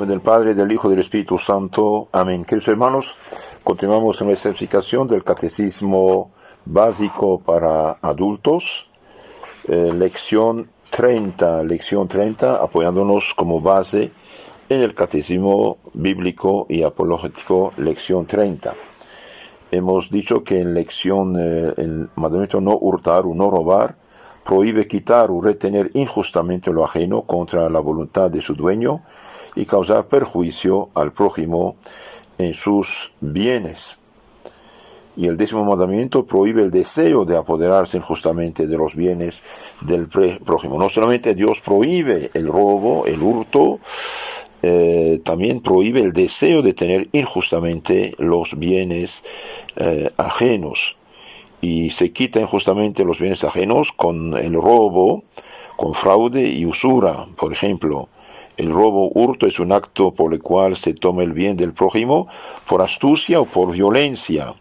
Del Padre, del Hijo y del Espíritu Santo. Amén. Queridos hermanos, continuamos en nuestra explicación del Catecismo Básico para Adultos, lección 30, apoyándonos como base en el Catecismo Bíblico y Apologético, lección 30. Hemos dicho que en el mandamiento no hurtar o no robar prohíbe quitar o retener injustamente lo ajeno contra la voluntad de su dueño y causar perjuicio al prójimo en sus bienes. Y el 10º mandamiento prohíbe el deseo de apoderarse injustamente de los bienes del prójimo. No solamente Dios prohíbe el robo, el hurto, también prohíbe el deseo de tener injustamente los bienes ajenos. Y se quita injustamente los bienes ajenos con el robo, con fraude y usura. Por ejemplo, el robo hurto es un acto por el cual se toma el bien del prójimo por astucia o por violencia.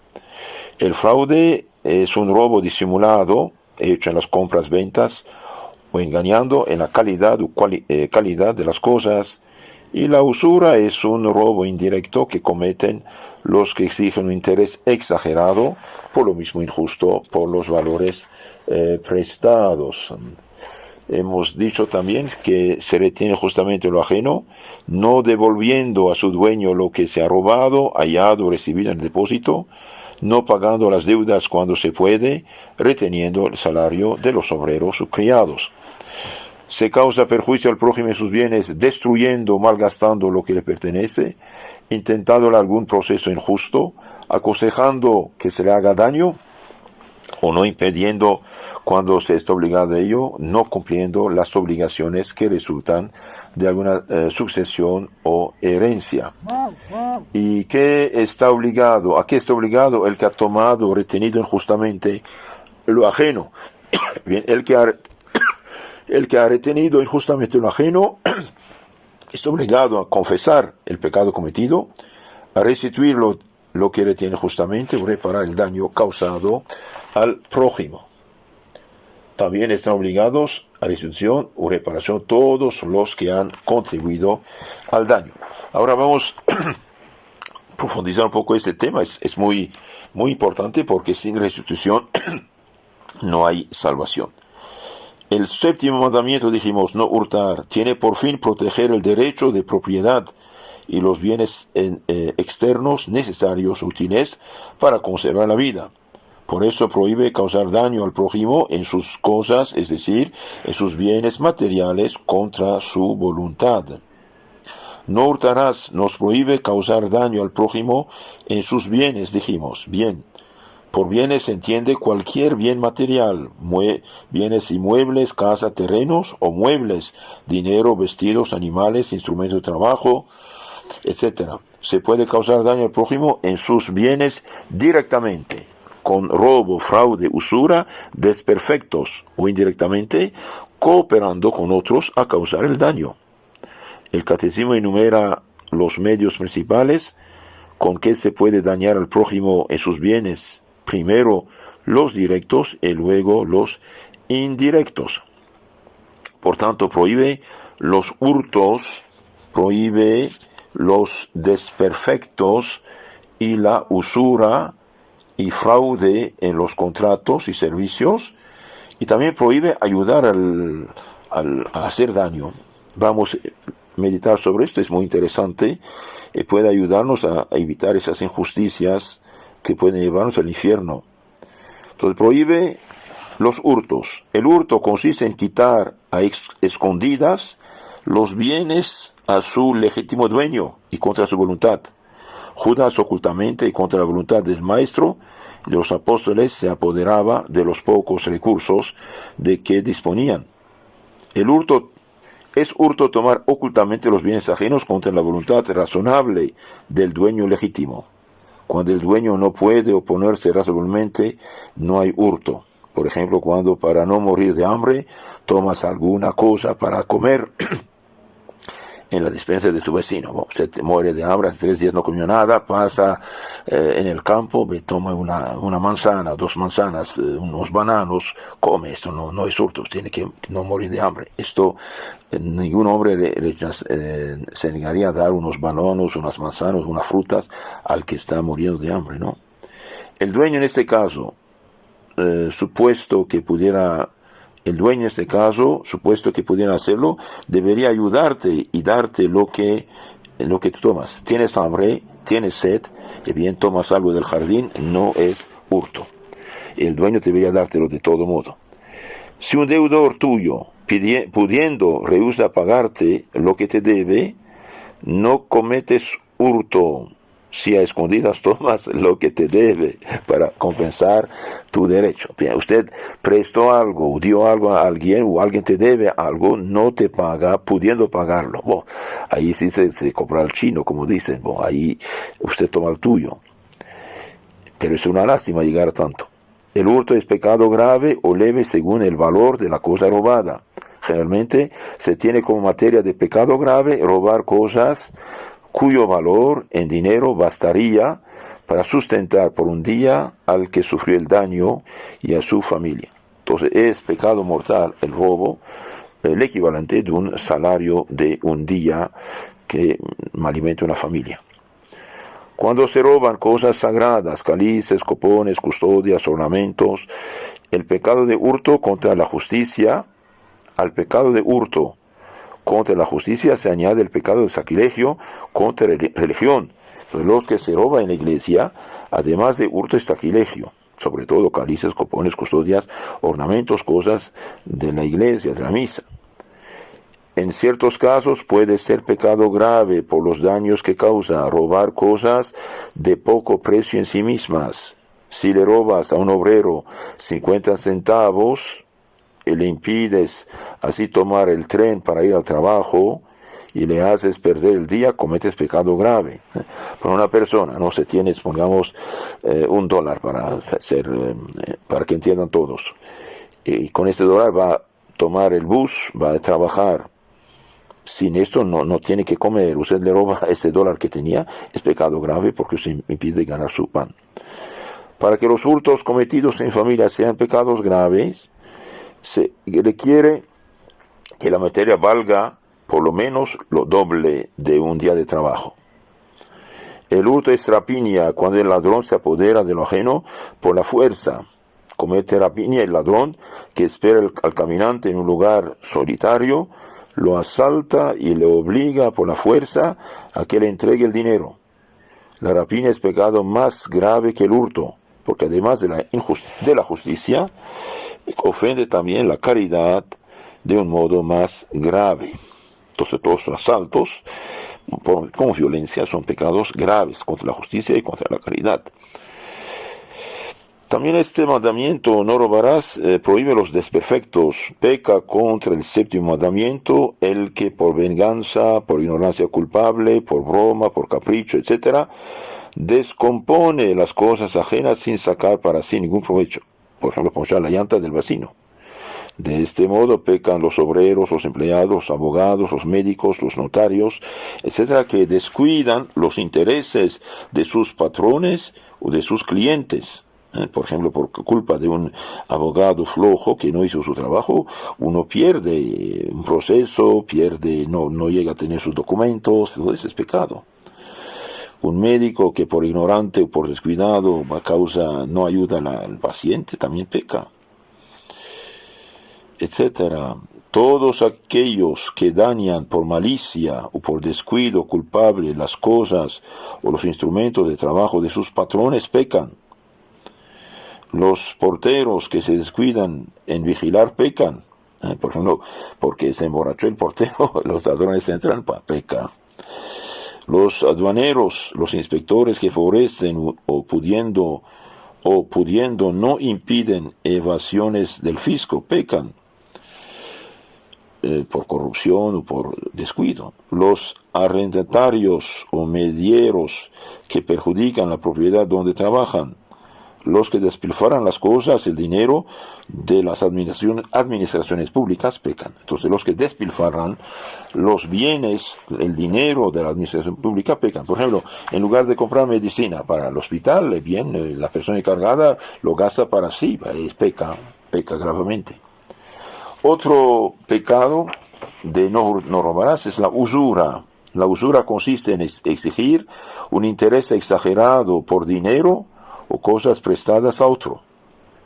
El fraude es un robo disimulado, hecho en las compras-ventas o engañando en la calidad o calidad de las cosas. Y la usura es un robo indirecto que cometen los que exigen un interés exagerado, por lo mismo injusto, por los valores prestados. Hemos dicho también que se retiene justamente lo ajeno, no devolviendo a su dueño lo que se ha robado, hallado o recibido en el depósito, no pagando las deudas cuando se puede, reteniendo el salario de los obreros o criados. Se causa perjuicio al prójimo en sus bienes, destruyendo o malgastando lo que le pertenece, intentándole algún proceso injusto, aconsejando que se le haga daño, o no impidiendo cuando se está obligado a ello, no cumpliendo las obligaciones que resultan de alguna sucesión o herencia. ¿Y qué está obligado? ¿A qué está obligado el que ha tomado o retenido injustamente lo ajeno? Bien, el que ha retenido injustamente lo ajeno está obligado a confesar el pecado cometido, a restituir lo que retiene justamente o reparar el daño causado al prójimo. También están obligados a restitución o reparación todos los que han contribuido al daño. Ahora vamos a profundizar un poco este tema. Es muy, muy importante porque sin restitución no hay salvación. El 7º mandamiento, dijimos, no hurtar, tiene por fin proteger el derecho de propiedad y los bienes externos necesarios, útiles para conservar la vida. Por eso prohíbe causar daño al prójimo en sus cosas, es decir, en sus bienes materiales contra su voluntad. No hurtarás nos prohíbe causar daño al prójimo en sus bienes, dijimos, bien. Por bienes se entiende cualquier bien material, bienes inmuebles, casa, terrenos o muebles, dinero, vestidos, animales, instrumentos de trabajo, etc. Se puede causar daño al prójimo en sus bienes directamente, con robo, fraude, usura, desperfectos o indirectamente, cooperando con otros a causar el daño. El Catecismo enumera los medios principales con que se puede dañar al prójimo en sus bienes. Primero los directos y luego los indirectos. Por tanto, prohíbe los hurtos, prohíbe los desperfectos y la usura y fraude en los contratos y servicios, y también prohíbe ayudar a hacer daño. Vamos a meditar sobre esto, es muy interesante y puede ayudarnos a evitar esas injusticias que pueden llevarnos al infierno. Entonces prohíbe los hurtos. El hurto consiste en quitar a escondidas los bienes a su legítimo dueño y contra su voluntad. Judas ocultamente y contra la voluntad del maestro de los apóstoles se apoderaba de los pocos recursos de que disponían. El hurto es hurto tomar ocultamente los bienes ajenos contra la voluntad razonable del dueño legítimo. Cuando el dueño no puede oponerse razonablemente, no hay hurto. Por ejemplo, cuando para no morir de hambre tomas alguna cosa para comer. en la despensa de tu vecino. Usted muere de hambre, hace 3 días no comió nada, pasa en el campo, toma una manzana, 2 manzanas, unos bananos, come. Esto no es hurto, tiene que no morir de hambre. Esto, ningún hombre se negaría a dar unos bananos, unas manzanas, unas frutas al que está muriendo de hambre, ¿no? El dueño en este caso, supuesto que pudiera hacerlo, debería ayudarte y darte lo que tú tomas. Tienes hambre, tienes sed, y bien tomas algo del jardín, no es hurto. El dueño debería dártelo de todo modo. Si un deudor tuyo, pudiendo, rehúsa pagarte lo que te debe, no cometes hurto. Si a escondidas tomas lo que te debe para compensar tu derecho. Bien, usted prestó algo, dio algo a alguien, o alguien te debe algo, no te paga, pudiendo pagarlo. Bueno, ahí sí se compra el chino, como dicen. Bueno, ahí usted toma el tuyo. Pero es una lástima llegar a tanto. El hurto es pecado grave o leve según el valor de la cosa robada. Generalmente se tiene como materia de pecado grave robar cosas cuyo valor en dinero bastaría para sustentar por un día al que sufrió el daño y a su familia. Entonces es pecado mortal el robo, el equivalente de un salario de un día que alimenta una familia. Cuando se roban cosas sagradas, cálices, copones, custodias, ornamentos, el pecado de hurto contra la justicia, al pecado de hurto contra la justicia se añade el pecado de sacrilegio contra la religión. Entonces, los que se roban en la iglesia, además de hurto y sacrilegio, sobre todo cálices, copones, custodias, ornamentos, cosas de la iglesia, de la misa. En ciertos casos puede ser pecado grave por los daños que causa robar cosas de poco precio en sí mismas. Si le robas a un obrero 50 centavos, y le impides así tomar el tren para ir al trabajo y le haces perder el día, cometes pecado grave. Para una persona, no se tiene, pongamos, $1 para que entiendan todos. Y con este $1 va a tomar el bus, va a trabajar. Sin esto no tiene que comer. Usted le roba ese $1 que tenía, es pecado grave porque usted impide ganar su pan. Para que los hurtos cometidos en familia sean pecados graves, se requiere que la materia valga por lo menos lo doble de un día de trabajo. El hurto es rapiña cuando el ladrón se apodera de lo ajeno por la fuerza. Comete rapiña el ladrón que espera al caminante en un lugar solitario, lo asalta y le obliga por la fuerza a que le entregue el dinero. La rapiña es pecado más grave que el hurto, porque además de la justicia, ofende también la caridad de un modo más grave. Entonces todos los asaltos con violencia son pecados graves contra la justicia y contra la caridad. También este mandamiento, no robarás, prohíbe los desperfectos. Peca contra el 7º mandamiento el que por venganza, por ignorancia culpable, por broma, por capricho, etc., descompone las cosas ajenas sin sacar para sí ningún provecho. Por ejemplo, ponchar la llanta del vecino. De este modo pecan los obreros, los empleados, los abogados, los médicos, los notarios, etcétera, que descuidan los intereses de sus patrones o de sus clientes. Por ejemplo, por culpa de un abogado flojo que no hizo su trabajo, uno pierde un proceso, no llega a tener sus documentos, todo eso es pecado. Un médico que por ignorante o por descuidado no ayuda al paciente, también peca, etcétera. Todos aquellos que dañan por malicia o por descuido culpable las cosas o los instrumentos de trabajo de sus patrones pecan. Los porteros que se descuidan en vigilar pecan. Por ejemplo, porque se emborrachó el portero, los ladrones entran, peca. Los aduaneros, los inspectores que favorecen o pudiendo no impiden evasiones del fisco, pecan por corrupción o por descuido. Los arrendatarios o medieros que perjudican la propiedad donde trabajan, los que despilfarran las cosas, el dinero de las administraciones públicas pecan. Entonces los que despilfarran los bienes, el dinero de la administración pública pecan. Por ejemplo, en lugar de comprar medicina para el hospital, bien, la persona encargada lo gasta para sí, peca gravemente. Otro pecado de no robarás es la usura. La usura consiste en exigir un interés exagerado por dinero o cosas prestadas a otro.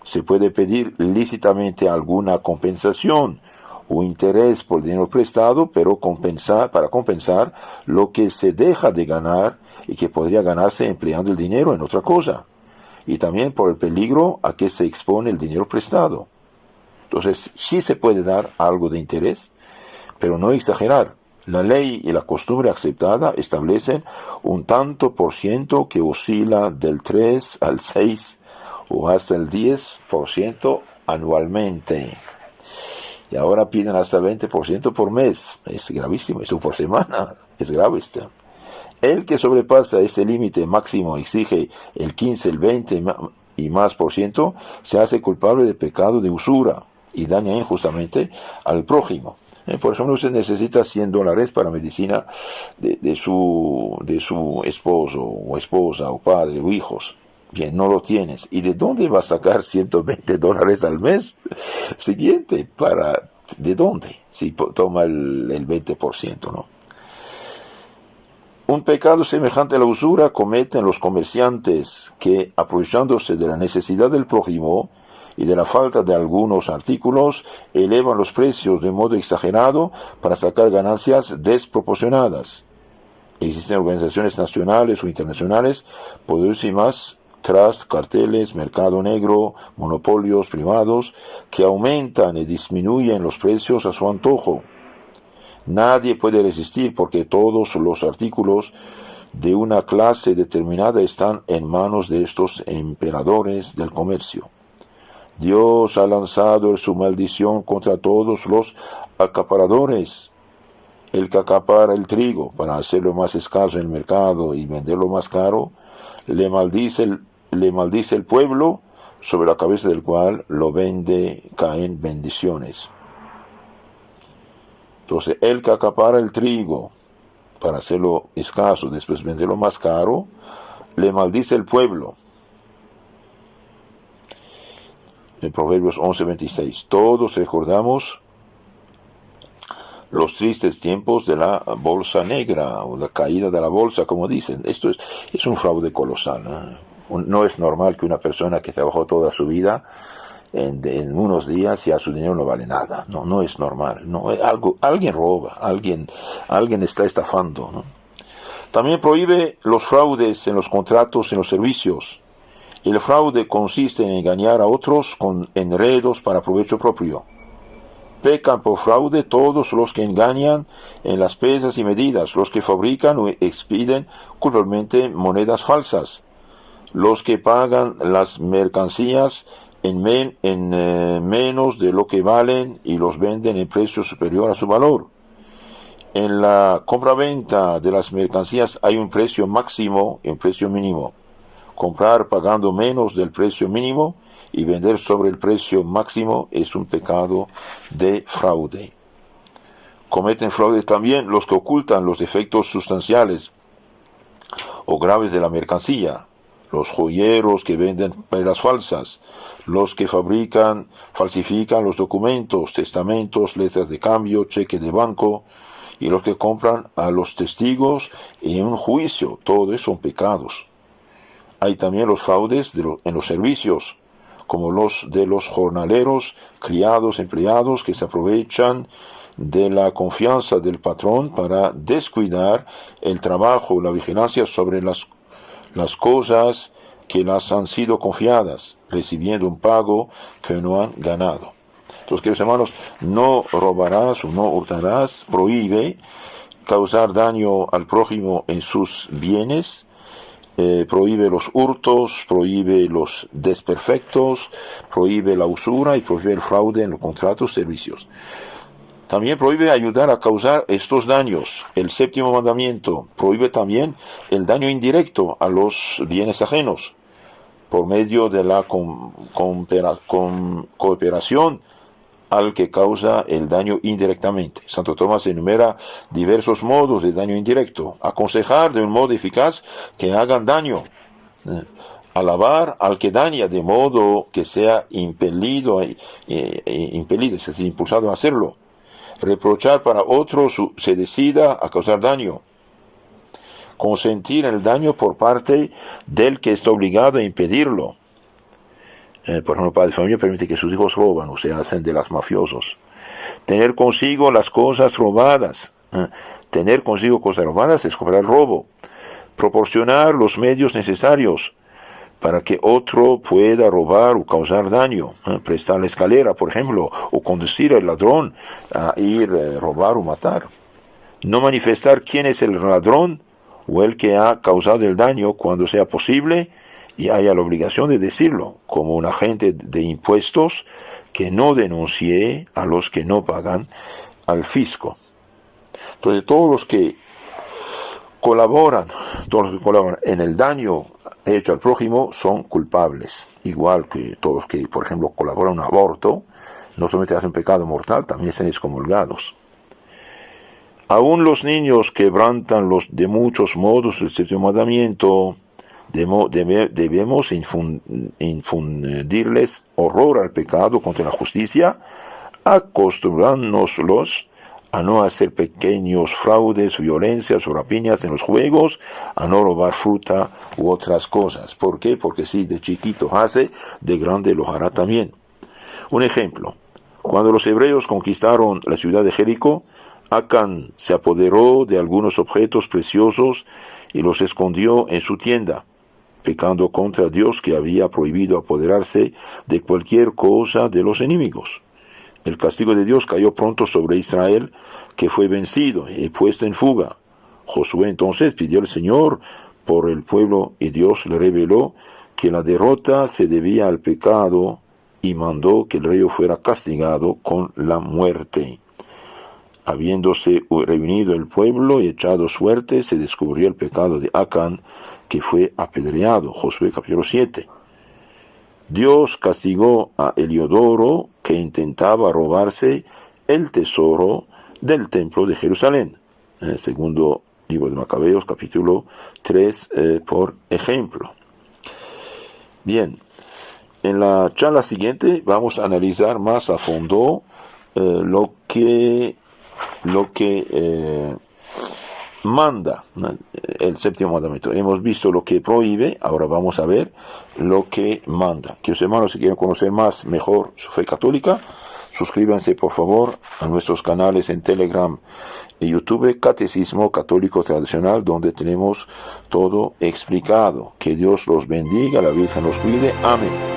Se puede pedir lícitamente alguna compensación o interés por dinero prestado, pero para compensar lo que se deja de ganar y que podría ganarse empleando el dinero en otra cosa. Y también por el peligro a que se expone el dinero prestado. Entonces, sí se puede dar algo de interés, pero no exagerar. La ley y la costumbre aceptada establecen un tanto por ciento que oscila del 3 al 6 o hasta el 10% anualmente. Y ahora piden hasta 20% por mes. Es gravísimo, eso por semana. Es grave esto. El que sobrepasa este límite máximo exige el 15, el 20 y más por ciento, se hace culpable de pecado de usura y daña injustamente al prójimo. Por ejemplo, usted necesita $100 para medicina de su esposo o esposa o padre o hijos. Bien, no lo tienes. ¿Y de dónde va a sacar $120 al mes? Siguiente, ¿de dónde? Si toma el 20%, ¿no? Un pecado semejante a la usura cometen los comerciantes que, aprovechándose de la necesidad del prójimo y de la falta de algunos artículos, elevan los precios de modo exagerado para sacar ganancias desproporcionadas. Existen organizaciones nacionales o internacionales poderosísimas, trust, carteles, mercado negro, monopolios privados, que aumentan y disminuyen los precios a su antojo. Nadie puede resistir porque todos los artículos de una clase determinada están en manos de estos emperadores del comercio. Dios ha lanzado su maldición contra todos los acaparadores. El que acapara el trigo para hacerlo más escaso en el mercado y venderlo más caro, le maldice el pueblo sobre la cabeza del cual lo vende, caen bendiciones. Entonces, el que acapara el trigo para hacerlo escaso, después venderlo más caro, le maldice el pueblo. En Proverbios 11:26, todos recordamos los tristes tiempos de la bolsa negra, o la caída de la bolsa, como dicen. Esto es un fraude colosal, ¿no? No es normal que una persona que trabajó toda su vida, en unos días ya su dinero no vale nada. No es normal. No, alguien roba, alguien está estafando, ¿no? También prohíbe los fraudes en los contratos, en los servicios. El fraude consiste en engañar a otros con enredos para provecho propio. Pecan por fraude todos los que engañan en las pesas y medidas, los que fabrican o expiden culpablemente monedas falsas, los que pagan las mercancías en menos de lo que valen y los venden en precio superior a su valor. En la compra-venta de las mercancías hay un precio máximo y un precio mínimo. Comprar pagando menos del precio mínimo y vender sobre el precio máximo es un pecado de fraude. Cometen fraude también los que ocultan los defectos sustanciales o graves de la mercancía, los joyeros que venden perlas falsas, los que falsifican los documentos, testamentos, letras de cambio, cheque de banco, y los que compran a los testigos en un juicio. Todo eso son pecados. Hay también los fraudes en los servicios, como los de los jornaleros, criados, empleados, que se aprovechan de la confianza del patrón para descuidar el trabajo, la vigilancia sobre las cosas que las han sido confiadas, recibiendo un pago que no han ganado. Entonces, queridos hermanos, no robarás o no hurtarás, prohíbe causar daño al prójimo en sus bienes, prohíbe los hurtos, prohíbe los desperfectos, prohíbe la usura y prohíbe el fraude en los contratos y servicios. También prohíbe ayudar a causar estos daños. El séptimo mandamiento prohíbe también el daño indirecto a los bienes ajenos. por medio de la cooperación al que causa el daño indirectamente. Santo Tomás enumera diversos modos de daño indirecto. Aconsejar de un modo eficaz que hagan daño. Alabar al que daña de modo que sea impelido, es decir, impulsado a hacerlo. Reprochar para otro se decida a causar daño. Consentir el daño por parte del que está obligado a impedirlo. Por ejemplo, padre de familia permite que sus hijos roban o se hacen de las mafiosos. Tener consigo las cosas robadas. Tener consigo cosas robadas es comprar robo. Proporcionar los medios necesarios para que otro pueda robar o causar daño. Prestar la escalera, por ejemplo, o conducir al ladrón a ir a robar o matar. No manifestar quién es el ladrón o el que ha causado el daño cuando sea posible y haya la obligación de decirlo, como un agente de impuestos que no denuncie a los que no pagan al fisco. Entonces, todos los que colaboran en el daño hecho al prójimo son culpables, igual que todos los que, por ejemplo, colaboran en un aborto, no solamente hacen pecado mortal, también están excomulgados. Aún los niños quebrantan de muchos modos el séptimo mandamiento. Debemos infundirles horror al pecado contra la justicia, acostumbrándonos a no hacer pequeños fraudes, violencias o rapiñas en los juegos, a no robar fruta u otras cosas. ¿Por qué? Porque si de chiquito hace, de grande lo hará también. Un ejemplo: cuando los hebreos conquistaron la ciudad de Jericó, Acán se apoderó de algunos objetos preciosos y los escondió en su tienda, pecando contra Dios, que había prohibido apoderarse de cualquier cosa de los enemigos. El castigo de Dios cayó pronto sobre Israel, que fue vencido y puesto en fuga. Josué entonces pidió al Señor por el pueblo y Dios le reveló que la derrota se debía al pecado y mandó que el rey fuera castigado con la muerte. Habiéndose reunido el pueblo y echado suerte, se descubrió el pecado de Acán, que fue apedreado. Josué capítulo 7. Dios castigó a Heliodoro, que intentaba robarse el tesoro del templo de Jerusalén. Segundo libro de Macabeos, capítulo 3, por ejemplo. Bien, en la charla siguiente vamos a analizar más a fondo lo que manda el séptimo mandamiento. Hemos visto lo que prohíbe, ahora vamos a ver lo que manda. Queridos hermanos, si quieren conocer mejor su fe católica, suscríbanse por favor a nuestros canales en Telegram y YouTube, Catecismo Católico Tradicional, donde tenemos todo explicado. Que Dios los bendiga, la Virgen los cuide. Amén.